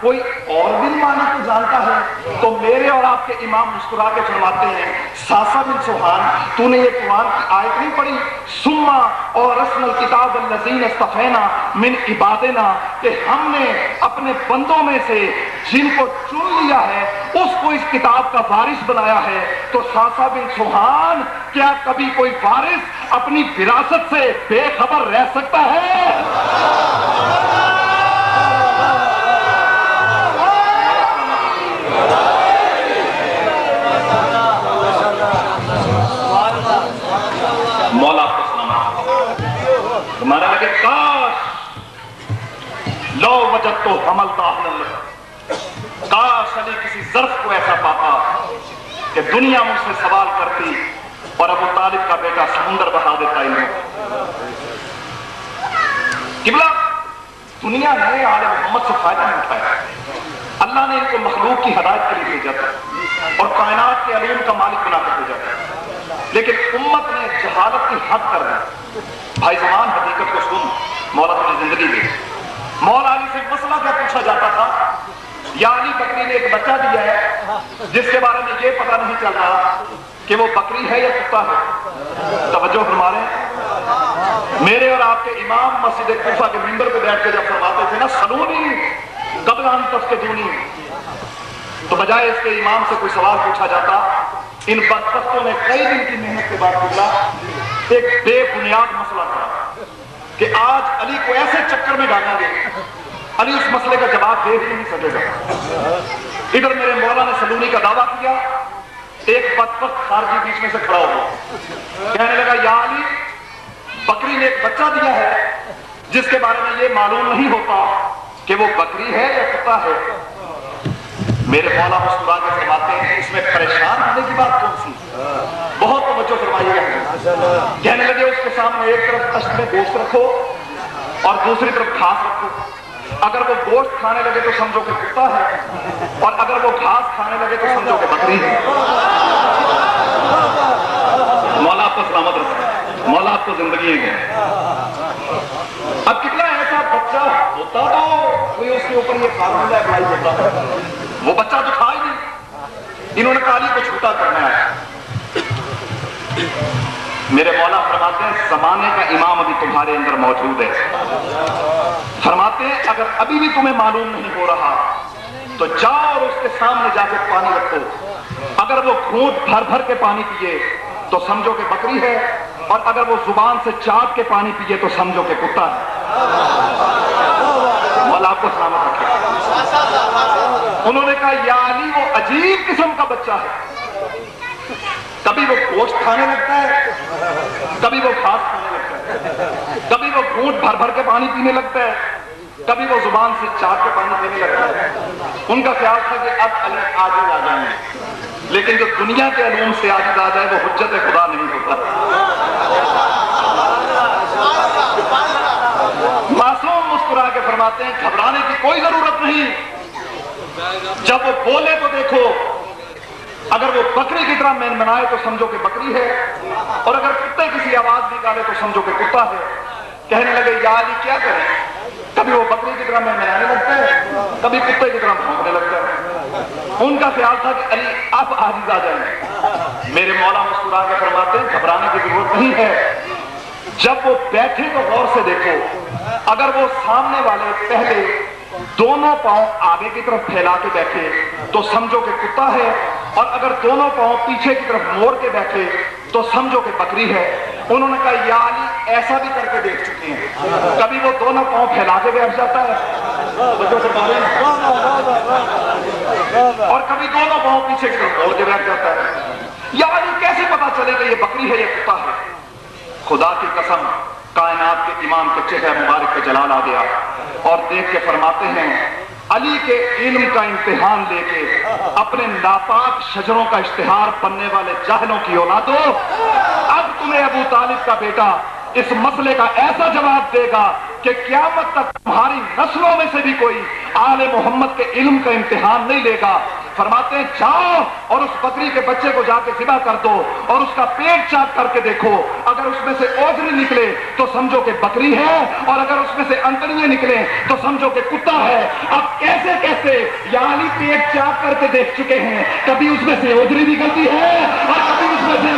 کوئی اور بھی معنی کو جانتا ہے؟ تو میرے اور آپ کے امام مسکرا کے فرماتے ہیں ساسا بن سوہان تو نے یہ قرآن کی آیت نہیں پڑھی سما اور رسم الکتاب الذین اصطفینا من عبادنا کہ ہم نے اپنے بندوں میں سے جن کو چن لیا ہے اس کو اس کتاب کا وارث بنایا ہے. تو ساسا بن سوہان کیا کبھی کوئی وارث اپنی وراثت سے بے خبر رہ سکتا ہے؟ مولا کو سلام تمہارا لگے کاش لو وجد تو حمل تاہل کاش علی کسی ظرف کو ایسا پاتا کہ دنیا مجھ سے سوال کرتی اور ابو طالب کا بیٹا سمندر بہا دیتا انہیں. قبلہ دنیا نے آل محمد سے فائدہ نہیں اٹھایا. اللہ نے ان کو مخلوق کی ہدایت کے لیے بھیجا تھا اور کائنات کے علوم کا مالک بنا کر بھیجا تھا. لیکن امت نے جہالت کی حد کر دی. بھائی زمان حقیقت کو سن مولا تجھے زندگی دے. مولا علی سے مسئلہ کیا پوچھا جاتا تھا یا علی بکری نے ایک بچہ دیا ہے جس کے بارے میں یہ پتہ نہیں چل رہا کہ وہ بکری ہے یا کتا ہے. توجہ فرما رہے ہیں میرے اور آپ کے امام مسجد کوفہ کے منبر پہ بیٹھ کے جب فرماتے تھے نا سلونی قبل ان تفقدونی تو بجائے اس کے امام سے کوئی سوال پوچھا جاتا ان بدبختوں نے کئی دن کی محنت کے بعد نکلا ایک بے بنیاد مسئلہ تھا کہ آج علی کو ایسے چکر میں ڈالیں گے علی اس مسئلے کا جواب دے ہی نہیں سکے گا. ادھر میرے مولا نے سلونی کا دعویٰ کیا ایک بدبخت خارجی بیچ میں سے کھڑا ہوا کہنے لگا یا علی بکری نے ایک بچہ دیا ہے جس کے بارے میں یہ معلوم نہیں ہوتا کہ وہ بکری ہے یا کتا ہے. میرے مولا مسکرا کے فرماتے ہیں اس میں پریشان ہونے کی بات کون سی؟ بہت توجہ فرمائیے گا. کہنے لگے اس کے سامنے ایک طرف تشت میں گوشت رکھو اور دوسری طرف گھاس رکھو. اگر وہ گوشت کھانے لگے تو سمجھو کہ کتا ہے اور اگر وہ گھاس کھانے لگے تو سمجھو کہ بکری ہے. مولا آپ کو سلامت رکھے مولا آپ کو زندگی دے. اب کتنا ایسا بچہ ہوتا تو کوئی اس کے اوپر یہ فارمولہ اپلائی ہوتا وہ بچہ تو تھا ہی نہیں. انہوں نے کالی کو چھوٹا کرنا ہے. میرے مولا فرماتے ہیں زمانے کا امام ابھی تمہارے اندر موجود ہے. فرماتے ہیں اگر ابھی بھی تمہیں معلوم نہیں ہو رہا تو جاؤ اور اس کے سامنے جا کے پانی رکھو. اگر وہ گھونٹ بھر بھر کے پانی پیے تو سمجھو کہ بکری ہے اور اگر وہ زبان سے چاٹ کے پانی پیے تو سمجھو کہ کتا ہے. مولا آپ کو سلامت رکھے. انہوں نے کہا یا علی وہ عجیب قسم کا بچہ ہے کبھی وہ گوشت کھانے لگتا ہے کبھی وہ گھاس کھانے لگتا ہے کبھی وہ گھونٹ بھر بھر کے پانی پینے لگتا ہے کبھی وہ زبان سے چاٹ کے پانی پینے لگتا ہے. ان کا خیال تھا کہ اب علی عاجز آ جائیں گے لیکن جو دنیا کے علوم سے عاجز آ جائے وہ حجت خدا نہیں ہوتا. معصوم مسکرا کے فرماتے ہیں گھبرانے کی کوئی ضرورت نہیں. جب وہ بولے تو دیکھو اگر وہ بکری کی طرح مین منائے تو سمجھو کہ بکری ہے اور اگر کتے کسی آواز نکالے تو سمجھو کہ کتا ہے. کہنے لگے یا علی کیا کریں کبھی وہ بکری کی طرح مین منانے لگتا ہے کبھی کتے کی طرح بھونکنے لگتا ہے. ان کا خیال تھا کہ علی اب عاجز آ جائیں گے. میرے مولا مسکرا کے فرماتے ہیں گھبرانے کی ضرورت نہیں ہے. جب وہ بیٹھے تو غور سے دیکھو اگر وہ سامنے والے پہلے دونوں پاؤں آگے کی طرف پھیلا کے بیٹھے تو سمجھو کہ کتا ہے اور اگر دونوں پاؤں پیچھے کی طرف موڑ کے بیٹھے تو سمجھو کہ بکری ہے. انہوں نے کہا یا علی ایسا بھی کر کے دیکھ چکے ہیں کبھی وہ دونوں پاؤں پھیلا کے بیٹھ جاتا ہے اور کبھی دونوں پاؤں پیچھے کی طرف موڑ کے بیٹھ جاتا ہے. یا علی کیسے پتا چلے کہ یہ بکری ہے یا کتا ہے؟ خدا کی قسم کائنات کے امام کے چہرے مبارک پہ جلال آ گیا اور دیکھ کے فرماتے ہیں علی کے علم کا امتحان لے کے اپنے ناپاک شجروں کا اشتہار بننے والے جاہلوں کی اولادوں اب تمہیں ابو طالب کا بیٹا اس مسئلے کا ایسا جواب دے گا کہ قیامت تک تمہاری نسلوں میں سے بھی کوئی آل محمد کے علم کا امتحان نہیں لے گا. فرماتے ہیں جاؤ اور اس بکری کے بچے کو جا کے ذبح کر دو اور اس کا پیٹ چاک کر کے دیکھو، اگر اس میں سے اوجری نکلے تو سمجھو کہ بکری ہے، اور اگر اس میں سے انتڑیاں نکلیں تو سمجھو کہ کتا ہے۔ اب کیسے کیسے یعنی پیٹ چاک کر کے دیکھ چکے ہیں، کبھی اس میں سے اوجری نکلتی ہے اور کبھی اس میں سے